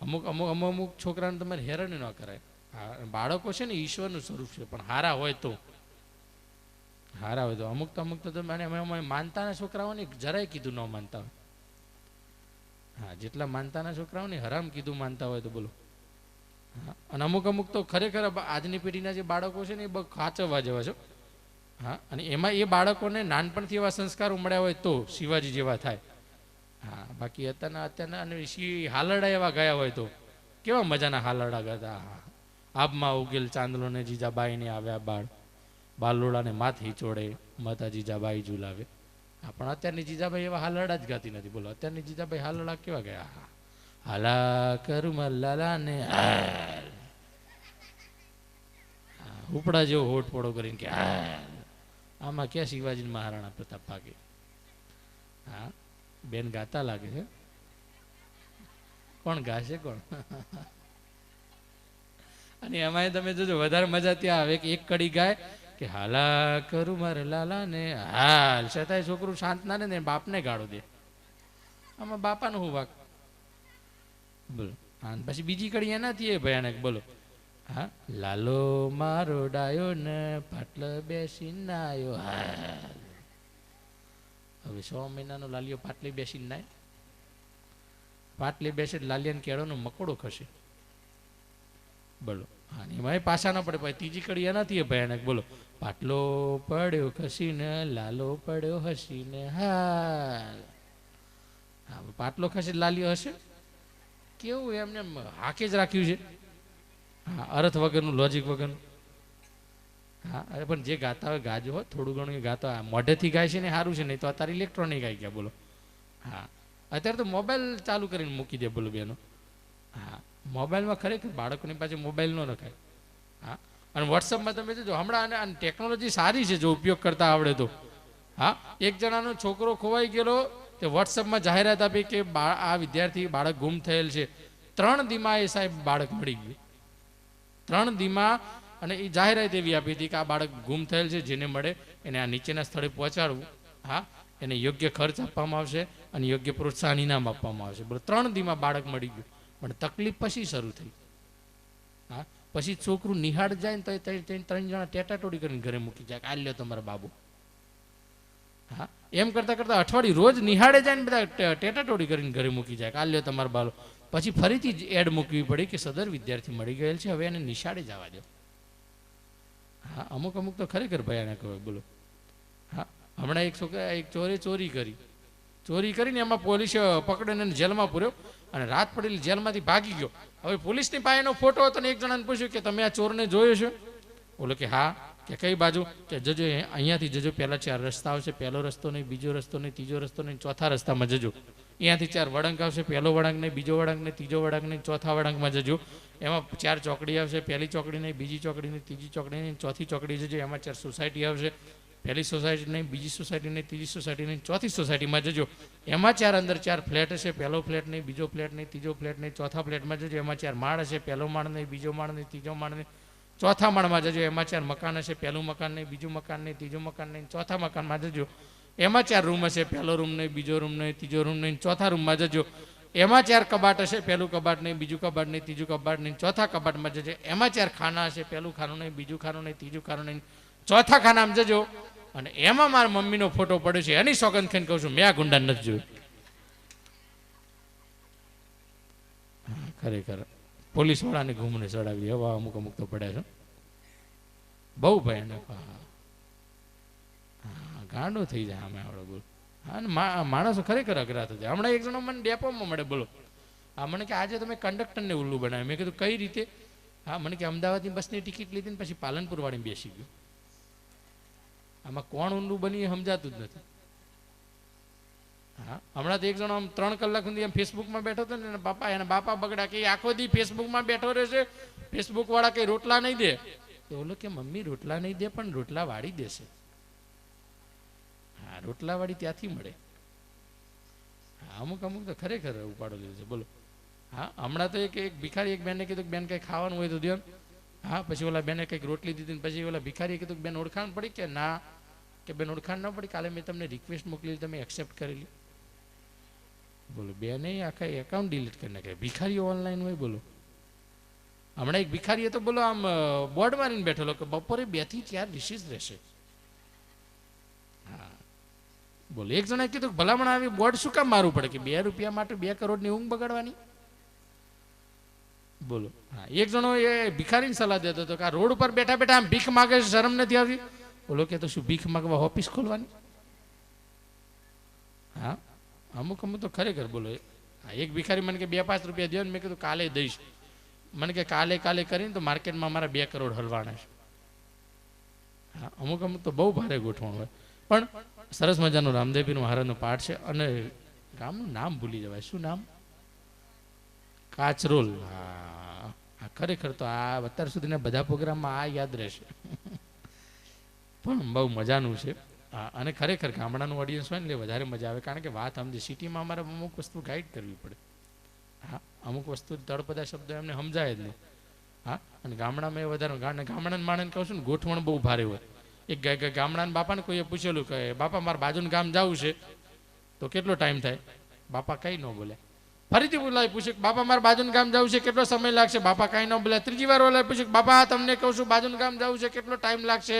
અમુક અમુક અમુક અમુક છોકરાને તમારે હેરાન ન કરાય. હા બાળકો છે ને ઈશ્વરનું સ્વરૂપ છે પણ હારા હોય તો અમુક તો તમે અમે માનતાના છોકરાઓને જરાય કીધું ન માનતા હોય. હા જેટલા માનતાના છોકરાઓને હરામ કીધું માનતા હોય તો બોલો. હા અને અમુક અમુક તો ખરેખર આજની પેઢીના જે બાળકો છે ને એ બહુ ખાચવવા જેવા છે. હા અને એમાં એ બાળકોને નાનપણથી એવા સંસ્કાર ઉમળ્યા હોય તો શિવાજી જેવા થાય. હા બાકી અત્યારના અને હાલરડા એવા ગયા હોય તો કેવા મજાના હાલરડા ગાતા. આબમાં ઉગેલ ચાંદલો ને જીજાબાઈને આવ્યા બાળ, બાલોડાને માથ હિચોડે માતા જીજાબાઈ ઝુલાવે. હા પણ અત્યારની જીજાબાઈ એવા હાલરડા જ ગાતી નથી. બોલો અત્યારની જીજાબાઈ હાલરડા કેવા ગયા હાલા કરું લાલા ને ઉપડા જેવો હોટ પોડો કરીને કે આમાં ક્યાં શિવાજી મહારાણા પ્રતાપ ભાગે. હા બેન ગાતા લાગે છે. કોણ ગાશે કોણ? અને એમાં તમે જોજો વધારે મજા ત્યાં આવે કે એક કડી ગાય કે હાલા કરું મારે લાલા ને હાલ છતાંય છોકરું શાંત ના ને બાપને ગાળો દે. આમાં બાપાનો હું વાક. બોલો હા પછી બીજી કડી એનાથી એ ભયાનક. બોલો હા લાલો મારો ડાયો ને પાટલ બેસી નાયો. હા હવે 6 મહિનાનો લાલિયો પાટલી બેસીને નાય. પાટલી બેસે લાલિયાને કેળોનો મકોડો ખસે. બોલો હા એમાં પાછા ન પડે. પછી ત્રીજી કડી એનાથી ભયાનક. બોલો પાટલો પડ્યો ખસીને લાલો પડ્યો હસીને હાલ. હા પાટલો ખસે લાલિયો હશે કેવું એમને હાકે જ રાખ્યું છે. હા અર્થ વગરનું લોજિક વગરનું. હા અરે પણ જે ગાતા હોય ગાજો હોય થોડું ઘણું ગાતા હોય. મોઢેથી ગાય છે ને સારું છે નહીં તો અત્યારે ઇલેક્ટ્રોનિક આવી ગયા. બોલો હા અત્યારે તો મોબાઈલ ચાલુ કરીને મૂકી દે. બોલો બેનો હા મોબાઈલમાં ખરેખર બાળકોની પાસે મોબાઈલ ન રખાય. હા અને વોટ્સઅપમાં તમે જોજો હમણાં ટેકનોલોજી સારી છે જો ઉપયોગ કરતા આવડે તો. હા એક જણાનો છોકરો ખોવાઈ ગયેલો તે વોટ્સઅપમાં જાહેરાત આપી કે આ વિદ્યાર્થી બાળક ગુમ થયેલ છે. 3 દીમાં એ સાહેબ બાળક મળી ગયું. 3 દીમાં અને એ જાહેરાત એવી આપી હતી કે આ બાળક ગુમ થયેલ છે જેને મળે એને આ નીચેના સ્થળે પહોંચાડવું. હા એને યોગ્ય ખર્ચ આપવામાં આવશે અને યોગ્ય પ્રોત્સાહન ઇનામ આપવામાં આવશે. બોલો 3 દીમાં બાળક મળી ગયું. પણ તકલીફ પછી શરૂ થઈ. હા પછી છોકરું નિહાળ જાય ને તો 3 જણા ટેટાટોડી કરીને ઘરે મૂકી જાય કે આ લ્યો તમારા બાબુ. હા એમ કરતાં કરતાં અઠવાડિયું રોજ નિહાળે જાય ને બધા ટેટાટોડી કરીને ઘરે મૂકી જાય કે આ લ્યો તમારા બાલો. પછી ફરીથી જ એડ મૂકવી પડી કે સદર વિદ્યાર્થી મળી ગયેલ છે હવે એને નિશાળે જવા દો. હા અમુક અમુક તો ખરેખર ભયાનક હોય. બોલો હા હમણાં એક છોકરા એક ચોરે ચોરી કરીને એમાં પોલીસે પકડીને જેલમાં પૂર્યો અને રાત પડેલી જેલમાંથી ભાગી ગયો. હવે પોલીસની પાસેનો ફોટો હતો ને એક જણાને પૂછ્યું કે તમે આ ચોરને જોયો છો? બોલો કે હા. કે કઈ બાજુ કે જજો અહીંયાથી જજો, પહેલા 4 રસ્તા આવશે, પહેલો રસ્તો નહીં, બીજો રસ્તો નહીં, ત્રીજો રસ્તો નહીં, ચોથા રસ્તામાં જજો. અહીંયાથી 4 વળાંક આવશે, પહેલો વળાંક નહીં, બીજો વળાંક નહીં, ત્રીજો વળાંક નહીં, ચોથા વળાંકમાં જજો. એમાં 4 ચોકડી આવશે, પહેલી ચોકડી નહીં, બીજી ચોકડી નહીં, ત્રીજી ચોકડી નહીં, ચોથી ચોકડી જજો. એમાં 4 સોસાયટી આવશે, પહેલી સોસાયટી નહીં, બીજી સોસાયટી નહીં, ત્રીજી સોસાયટી નહીં, ચોથી સોસાયટીમાં જજો. એમાં 4 અંદર 4 ફ્લેટ હશે, પહેલો ફ્લેટ નહીં, બીજો ફ્લેટ નહીં, ત્રીજો ફ્લેટ નહીં, ચોથા ફ્લેટમાં જજો. એમાં 4 માળ હશે, પહેલો માળ નહીં, બીજો માળ નહીં, ત્રીજો માળ નહીં, ચોથા માળમાં જજો. એમાં 4 મકાન હશે, પહેલું મકાન નહીં, બીજું મકાન નહીં, ત્રીજું મકાન નહીં, ચોથા મકાનમાં જજો. એમાં 4 રૂમ હશે, પહેલો રૂમ નહીં, બીજો રૂમ નહીં, ત્રીજો રૂમ નહીં, ચોથા રૂમમાં જજો. એમાં 4 કબાટ હશે, પહેલું કબાટ નહીં, બીજું કબાટ નહીં, ત્રીજું કબાટ નહીં, ચોથા કબાટમાં જજો. એમાં 4 ખાના હશે, પહેલું ખાનું નહીં, બીજું ખાનું નહીં, ત્રીજું ખાનું નહીં, ચોથા ખાનામાં જજો. અને એમાં મારા મમ્મીનો ફોટો પડ્યો છે, એની સોગંદ ખાઈને કહું છું, મેં આ ગુંડા નથી જોયું. ખરેખર પોલીસ વાળાને ઘૂમને ચડાવી હવા અમુક અમુક તો પડ્યા છે, બહુ ભયાનક. ગાંડો થઈ જાય અમે આવડે બોલ. હા, માણસો ખરેખર અઘરા થઈ જાય. હમણાં એક જણો મને ડેપોમાં મળે, બોલો. હા, મને કે આજે તમે કંડક્ટરને ઉલ્લુ બનાવ્યું. મેં કીધું કઈ રીતે? હા, મને કે અમદાવાદની બસની ટિકિટ લીધી ને પછી પાલનપુર વાળી બેસી ગયું. આમાં કોણ ઊંડું બની એ સમજાતું જ નથી. હા, હમણાં તો એક જણો આમ 3 કલાક સુધી એમ ફેસબુકમાં બેઠો હતો ને, એના બાપા બગડા કે આખો દી ફેસબુકમાં બેઠો રહેશે, ફેસબુક વાળા કઈ રોટલા નહીં દે. તો બોલો કે મમ્મી રોટલા નહીં દે પણ રોટલા વાળી દેશે. હા, રોટલા વાળી ત્યાંથી મળે. હા, અમુક અમુક તો ખરેખર ઉપાડો લીધો છે, બોલો. હા, હમણાં તો એક ભિખારી એક બેનને કીધું કે બેન કંઈ ખાવાનું હોય તો દો. હા, પછી ઓલા બેને કંઈક રોટલી દીધી, પછી ઓલા ભિખારીએ કીધું કે બેન ઓળખાણ પડી કે ના, કે બેન ઓળખાણ ન પડી, કાલે મેં તમને રિક્વેસ્ટ મોકલી, તમે એક્સેપ્ટ કરેલી. બોલો, બેને આખા એકાઉન્ટ ડિલીટ કરી નાખે. ભિખારીઓ ઓનલાઈન હોય, બોલો. હમણાં એક ભિખારીએ તો બોલો આમ બોર્ડ મારીને બેઠેલો કે બપોરે 2 થી 4 ડિશિસ રહેશે. હા, બોલો. એક જણાએ કીધું કે ભલામણ આવી બોર્ડ શું કામ મારવું પડે, કે 2 રૂપિયા માટે 2 કરોડની ઊંઘ બગાડવાની, બોલો. હા, એક જણો એ ભિખારીને સલાહ દેતો હતો કે આ રોડ ઉપર બેઠા બેઠા આમ ભીખ માગે છે, શરમ નથી આવતી. બોલો કે તો શું ભીખ માગવા ઓફિસ ખોલવાની? હા, અમુક અમુક તો ખરેખર, બોલો. હા, એક ભિખારી મને કે 2-5 રૂપિયા દો ને, મેં કીધું કાલે દઈશ. મને કે કાલે કરીને તો માર્કેટમાં મારા 2 કરોડ હલવાના છે. હા, અમુક અમુક તો બહુ ભારે ગોઠવણ હોય. પણ સરસ મજાનું રામદેવપીર મહારાજનો પાઠ છે. અને ગામનું નામ ભૂલી જવાય, શું નામ? કાચરોલ. હા, ખરેખર તો આ અત્યાર સુધીના બધા પ્રોગ્રામમાં આ યાદ રહેશે. પણ બહુ મજાનું છે. અને ખરેખર ગામડાનું ઓડિયન્સ હોય ને એટલે વધારે મજા આવે, કારણ કે વાત સમજે. સિટીમાં અમારે અમુક વસ્તુ ગાઈડ કરવી પડે. હા, અમુક વસ્તુ તળપદા શબ્દો એમને સમજાય જ નહીં. હા, અને ગામડામાં એ વધારે ગામડાના માણસને કહું છું ને, ગોઠવણ બહુ ભારે હોય. એક ગામડાના બાપાને કોઈએ પૂછેલું કે બાપા મારે બાજુનું ગામ જવું છે તો કેટલો ટાઈમ થાય? બાપા કઈ ન બોલે. ફરીથી બોલાય પૂછે બાપા મારે બાજુનું ગામ જવું છે, કેટલો સમય લાગશે? બાપા કઈ ન બોલે. ત્રીજી વાર ઓલા પૂછે બાપા તમને કહું છું બાજુનું ગામ જવું છે, કેટલો ટાઈમ લાગશે?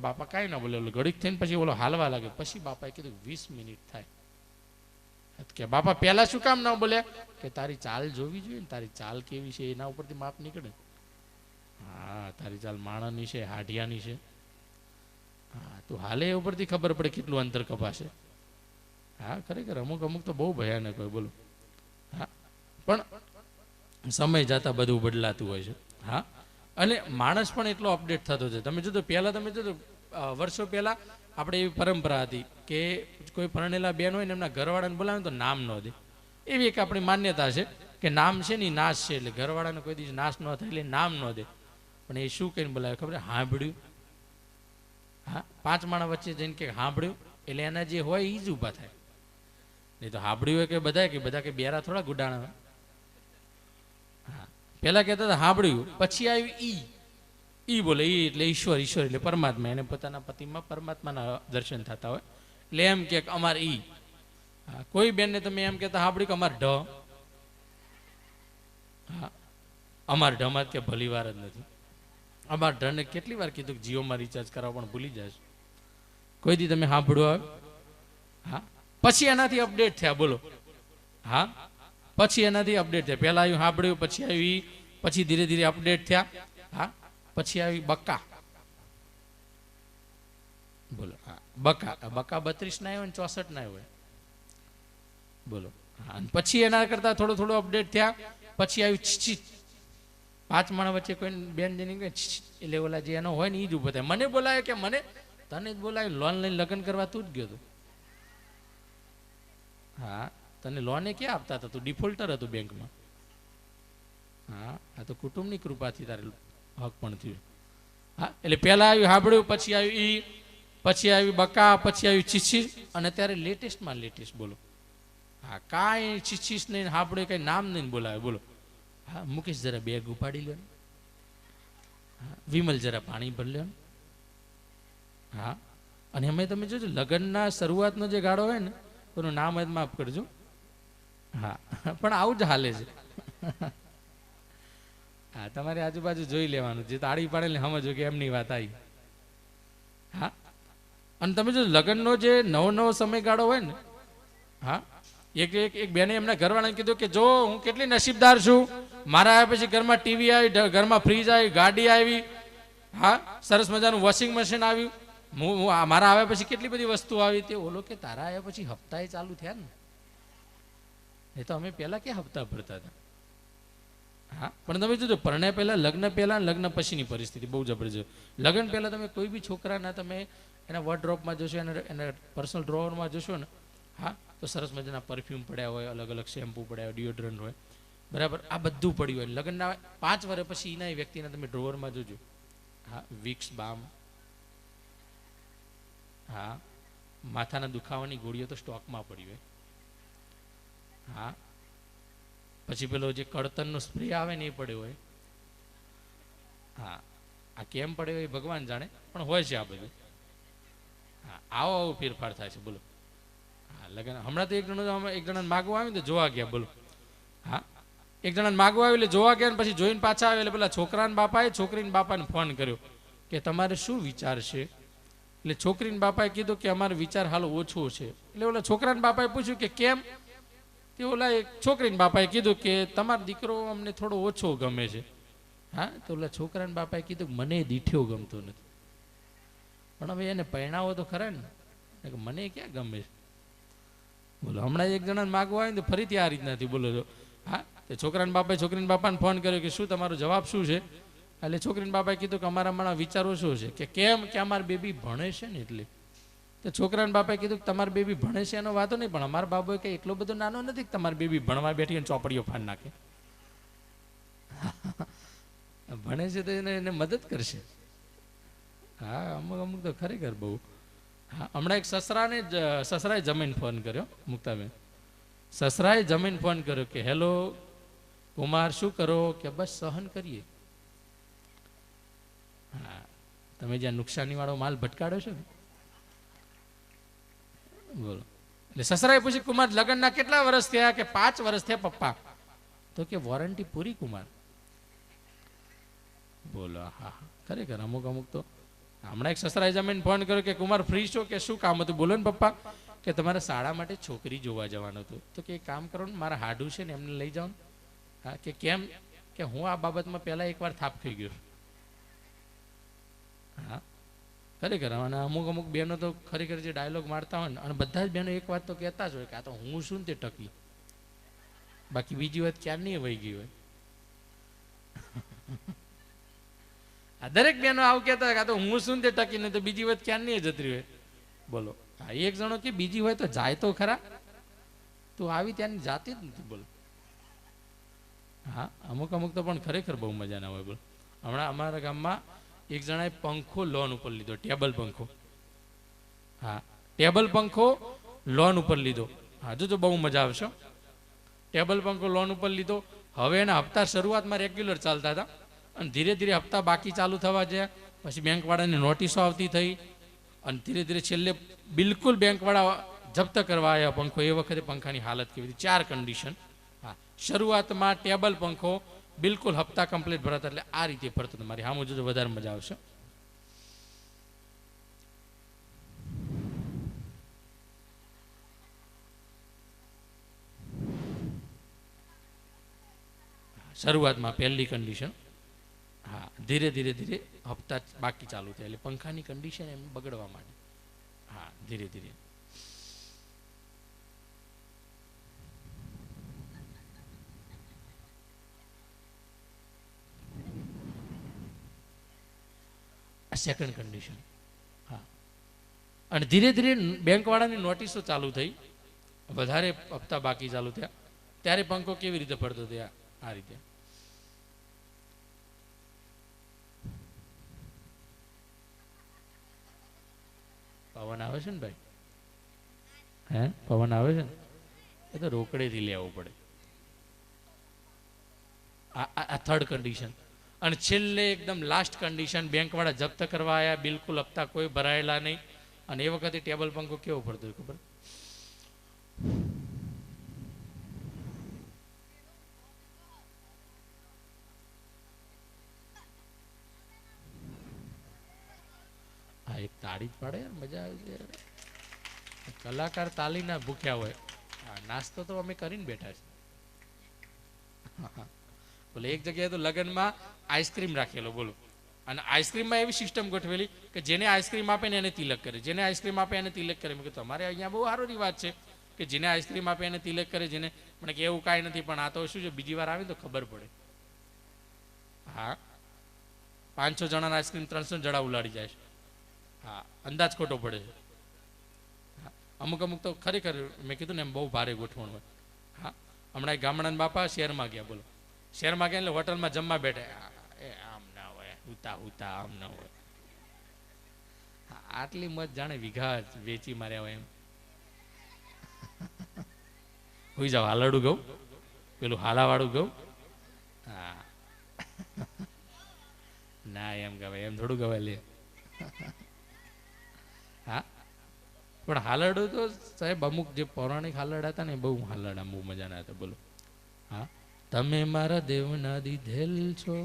બાપા કઈ ન બોલે. ઓલો ઘડીક થઈને પછી ઓલો હાલવા લાગે. પછી બાપાએ કીધું 20 મિનિટ થાય. કે બાપા પહેલા શું કામ ન બોલ્યા? કે તારી ચાલ જોવી જોઈએ ને, તારી ચાલ કેવી છે એના ઉપરથી માપ નીકળે. હા, તારી ચાલ માણસની છે, હાઢિયાની છે. હા, તું હાલે એ ઉપરથી ખબર પડે કેટલું અંતર કપાશે. હા, ખરેખર અમુક અમુક તો બહુ ભયાનક હોય, બોલો. હા, પણ સમય જતા બધું બદલાતું હોય છે. હા, અને માણસ પણ એટલો અપડેટ થતો છે. તમે જોજો પહેલા, તમે જોજો વર્ષો પહેલા આપણે એવી પરંપરા હતી કે કોઈ પરણેલા બેન હોય ને એમના ઘરવાળાને બોલાવે તો નામ ન દે. એવી એક આપણી માન્યતા છે કે નામ છે ને નાશ છે, એટલે ઘરવાળાને કોઈ દિવસ નાશ ન થાય એટલે નામ ન દે. પણ એ શું કહીને બોલાવે ખબર? સાંભળ્યું. હા, 5 માણસ વચ્ચે જઈને કે સાંભળ્યું, એટલે એના જે હોય એ જ ઊભા થાય. નહીં તો સાંભળ્યું હોય કે બધા કે બેરા થોડા ગુડાણા. હા, પેલા કહેતા હતા સાંભળ્યું, પછી આવ્યું ઈ બોલે. ઈ એટલે ઈશ્વર એટલે પરમાત્મા. એને પોતાના પતિમાં પરમાત્માના દર્શન થતા હોય એટલે એમ કે અમારે ઈ. હા, કોઈ બેનને તમે એમ કહેતા સાંભળ્યું કે અમાર ઢ. હા, અમાર ઢમાં કે ભલી વાર જ નથી. અમાર ઢને કેટલી વાર કીધું કે જીઓમાં રિચાર્જ કરાવો પણ ભૂલી જાય. કોઈ દી તમે સાંભળ્યું આવે? હા, પછી એનાથી અપડેટ થયા, બોલો. હા, પછી એનાથી અપડેટ થયા. પહેલા આવ્યું સાંભળ્યું, પછી આવ્યું, પછી ધીરે ધીરે અપડેટ થયા. હા, પછી આવી બક્કા, બોલો. હા, બકા 32 ના હોય ને 64 ના હોય, બોલો. હા, પછી એના કરતા થોડું અપડેટ થયા. પછી આવ્યું છીછી. પાંચ માણસ વચ્ચે કોઈ બેન જઈને કહે એટલે ઓલા જે એનો હોય ને એ જ ઊભો થાય. મને બોલાવે કે મને તને જ બોલાવે, લોન લઈને લગ્ન કરવા તું જ ગયો હતો. હા, તને લોને ક્યાં આપતા હતા? તું ડિફોલ્ટર હતું બેંકમાં. હા, આ તો કુટુંબની કૃપાથી તારે હક પણ થયું. હા, એટલે પહેલા આવ્યું હાંભળ્યું, પછી આવ્યું ઈ, પછી આવી બકા, પછી આવી ચીચી, અને અત્યારે લેટેસ્ટમાં લેટેસ્ટ બોલો. હા, કાંઈ ચીચીસ નહીં, હાંભળે કઈ નામ નહીં બોલાવે. બોલો. હા, મુકેશ જરા બેગ ઉપાડી લ્યો. હા, વિમલ જરા પાણી ભરી લ્યો. હા, અને અમે તમે જોજો લગ્નના શરૂઆતનો જે ગાળો હોય ને એનું નામ જ માફ કરજો. હા, પણ આવું જ હાલે છે. હા, તમારી આજુબાજુ જોઈ લેવાનું, જે તાળી પાડે ને સમજો કે એમની વાત આવી. હા, અને તમે જો લગ્નનો જે નવો સમયગાળો હોય ને, હા, એક બેને એમના ઘરવાળાને કીધું કે જો હું કેટલી નસીબદાર છું, મારા આવ્યા પછી ઘરમાં ટીવી આવી, ઘરમાં ફ્રીજ આવી, ગાડી આવી, હા, સરસ મજાનું વોશિંગ મશીન આવ્યું. મારા આવ્યા પછી કેટલી બધી વસ્તુ આવી. તે ઓલો કે તારા આવ્યા પછી હપ્તા ચાલુ થયા ને, એ તો અમે પહેલા ક્યાં હપ્તા ભરતા હતા. હા, પણ તમે જોજો પરણ્યા પહેલા, લગ્ન પહેલા, લગ્ન પછીની પરિસ્થિતિ બહુ જબરજસ્ત. લગ્ન પહેલા તમે કોઈ બી છોકરાના તમે એના વોર્ડરોબમાં જોશો, એના પર્સનલ ડ્રોવરમાં જોશો ને, હા, તો સરસ મજાના પરફ્યુમ પડ્યા હોય, અલગ અલગ શેમ્પૂ પડ્યા હોય, ડિયોડ્રન્ટ હોય, બરાબર, આ બધું પડ્યું હોય. લગ્નના 5 વર્ષ પછી એના વ્યક્તિના તમે ડ્રોવરમાં જોજો, હા, વિક્સ બામ, હા, માથાના દુખાવાની ગોળીઓ તો સ્ટોકમાં પડી હોય. હા, પછી પેલો જે કળતરનો સ્પ્રે આવે ને એ પડ્યો હોય. હા, આ કેમ પડ્યો હોય ભગવાન જાણે, પણ હોય છે આ બધું. હા, આવો ફેરફાર થાય છે. બોલો. હા, લગ્ન હમણાં તો એક જણાને માગવા આવી તો જોવા ગયા. બોલો. હા, એક જણાને માગવા આવી એટલે જોવા ગયા, પછી જોઈને પાછા આવે એટલે પેલા છોકરાના બાપાએ છોકરીના બાપાને ફોન કર્યો કે તમારે શું વિચાર છે? એટલે છોકરીના બાપાએ કીધું કે અમારો વિચાર હાલ ઓછો છે. એટલે ઓલા છોકરાના બાપાએ પૂછ્યું કે કેમ? તે ઓલા એક છોકરીના બાપાએ કીધું કે તમારો દીકરો અમને થોડો ઓછો ગમે છે. હા, તો ઓલા છોકરાના બાપાએ કીધું કે મને દીઠ્યો ગમતો નથી. પણ હવે એને પરણાવો તો ખરા ને, મને ક્યાં ગમે છે. બોલો. હમણાં એક જણાને માગવા આવે ને તો ફરીથી આ રીતનાથી બોલો છો. હા, તે છોકરાના બાપાએ છોકરીના બાપાને ફોન કર્યો કે શું તમારો જવાબ શું છે? એટલે છોકરીના બાપાએ કીધું કે અમારા હમણાં વિચારો શું છે, કે કેમ કે અમારી બેબી ભણે છે ને એટલે. તો છોકરાના બાપાએ કીધું કે તમારી બેબી ભણે છે એનો વાતો નહીં, પણ અમારા બાબોએ કંઈ એટલો બધો નાનો નથી કે તમારી બેબી ભણવા બેઠી અને ચોપડીઓ ફાડ નાખે. ભણે છે તો એને મદદ કરશે. હા, અમુક તો ખરેખર બહુ. હા, હમણાં એક સસરાએ જમીન ફોન કર્યો, મુક્તાબેન. સસરાએ જમીન ફોન કર્યો કે હેલો કુમાર, શું કરો? કે બસ સહન કરીએ. હા, તમે જ્યાં નુકસાનીવાળો માલ ભટકાડો છો ને, બોલો. એટલે સસરાએ પૂછ્યું કુમાર લગ્નના કેટલા વર્ષ થયા? કે 5 વર્ષ થયા પપ્પા. તો કે વોરંટી પૂરી કુમાર. બોલો. હા, ખરેખર અમુક તો. હમણાં એક સસરાએ જમીન ફોન કર્યો કે કુમાર ફ્રી છો? કે શું કામ હતું? બોલો ને પપ્પા. કે તમારે શાળા માટે છોકરી જોવા જવાનું હતું. તો કે એક કામ કરો ને, મારા હાડું છે ને એમને લઈ જાઓ ને. હા, કે કેમ? કે હું આ બાબતમાં પહેલા એકવાર થાપ થઈ ગયો. હા, ખરેખર. અને અમુક બહેનો તો ખરેખર જે ડાયલોગ મારતા હોય ને, અને બધા જ બહેનો એક વાત તો કહેતા જ હોય કે આ તો હું શું તે ટકી, બાકી બીજી વાત ક્યાં નહીં વહી ગઈ હોય. આ દરેક બહેનો આવું કહેતા હોય કે આ તો હું શું તે ટકી, ને તો બીજી વાત ક્યાં નહીં જતી હોય. બોલો. હા, એક જણો કે બીજી હોય તો જાય તો ખરા, તો આવી ત્યાંની જાતી જ નથી. બોલો. હા, અમુક તો પણ ખરેખર બહુ મજાના હોય. બોલો. હમણાં અમારા ગામમાં એક જણાએ પંખો લોન ઉપર લીધો, ટેબલ પંખો. હા, ટેબલ પંખો લોન ઉપર લીધો. હા, જો બહુ મજા આવશે. ટેબલ પંખો લોન ઉપર લીધો. હવે એના હપ્તા શરૂઆતમાં રેગ્યુલર ચાલતા હતા, અને ધીરે ધીરે હપ્તા બાકી ચાલુ થવા ગયા. પછી બેંકવાળાની નોટિસો આવતી થઈ, અને ધીરે ધીરે છેલ્લે બિલકુલ બેંકવાળા જપ્ત કરવા આવ્યા પંખો. એ વખતે પંખાની હાલત કેવી હતી, 4 કન્ડિશન. હા, શરૂઆતમાં ટેબલ પંખો બિલકુલ હપ્તા કમ્પ્લીટ ભરાતા, એટલે આ રીતે ભરતો. તમારી હા જોજો, વધારે મજા આવશે. શરૂઆતમાં પહેલી કન્ડિશન. હા, ધીરે ધીરે હપ્તા બાકી ચાલુ થયા, એટલે પંખાની કન્ડિશન એમ બગડવા માંડી. હા, ધીરે ધીરે. આ સેકન્ડ કન્ડિશન. હા, અને ધીરે ધીરે બેંકવાળાની નોટિસો ચાલુ થઈ, વધારે હપ્તા બાકી ચાલુ થયા, ત્યારે પંખો કેવી રીતે ફરતો થયા? આ રીતે. પવન આવે છે ને ભાઈ? હે, પવન આવે છે ને? એ તો રોકડેથી લેવું પડે. આ થર્ડ કન્ડિશન. અને છેલ્લે એકદમ લાસ્ટ કન્ડિશન, બેંકવાળા જપ્ત કરવા આવ્યા, બિલકુલ હપ્તા કોઈ ભરાયેલા નહીં, અને એ વખતે ટેબલ પંખો કેવો પડતો હોય ખબર? હા, એક તાળી જ પાડે યાર, મજા આવી જાય. કલાકાર તાલી ના ભૂખ્યા હોય. હા, નાસ્તો તો અમે કરીને બેઠા છે. બોલે એક જગ્યાએ તો લગ્નમાં આઈસ્ક્રીમ રાખેલો, બોલો, અને આઈસ્ક્રીમમાં એવી સિસ્ટમ ગોઠવેલી કે જેને આઈસ્ક્રીમ આપે ને એને તિલક કરે, જેને આઈસ્ક્રીમ આપે એને તિલક કરે. મેં કીધું તમારે અહીંયા બહુ સારો રિવાજ છે કે જેને આઈસ્ક્રીમ આપે એને તિલક કરે, જેને, મને કે એવું કાંઈ નથી, પણ આ તો શું છે, બીજી વાર આવે તો ખબર પડે. હા, 500 જણાના આઈસ્ક્રીમ 300 જણા ઉલાડી જાય છે. હા, અંદાજ ખોટો પડે છે. હા, અમુક અમુક તો ખરેખર મેં કીધું ને એમ બહુ ભારે ગોઠવણ હોય. હા, હમણાં એક ગામડાના બાપા શહેરમાં ગયા, બોલો, શહેરમાં ગયા એટલે હોટલમાં જમવા બેઠા, એ આમ ના હોય, હુતા હુતા આમ ના હોય. આટલી મત જાણે વીઘા વેચી માર્યા હોય એમ. હોઈ જાવ, હાલડું ગઉં, પેલું હાલાવાળું ગઉં. હા, ના એમ ગવાય, એમ થોડું ગવાય લે. હા, પણ હાલરડું તો સાહેબ અમુક જે પૌરાણિક હાલરડા હતા ને બહુ હાલરડા બહુ મજાના હતા, બોલો. હા, તમે મારા દેવના દીધેલ છો,